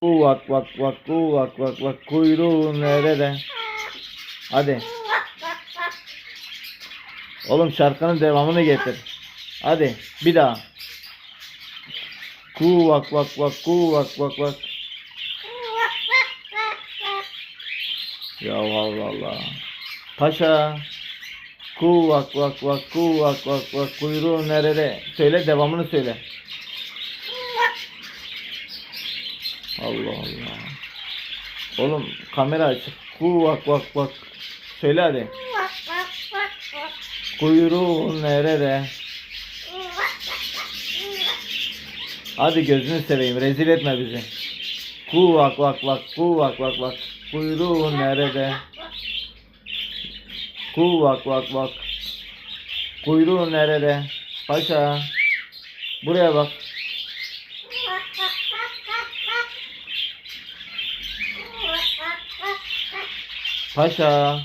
Kuvak vak vak kuvak vak vak kuyruğun nerede? Hadi. Oğlum şarkının devamını getir. Hadi bir daha. Kuvak vak vak kuvak vak vak. Ya Allah Allah. Paşa. Kuvak vak vak kuvak vak vak kuyruğun nerede? Söyle devamını söyle. Allah Allah. Oğlum kamera açık. Kuvak vak vak. Söyle hadi. Kuyruğun nerede? Hadi gözünü seveyim rezil etme bizi. Kuvak vak vak kuvak vak vak. Kuyruğun nerede? Kuvak vak vak. Kuyruğun nerede? Paşa. Buraya bak. Paşa.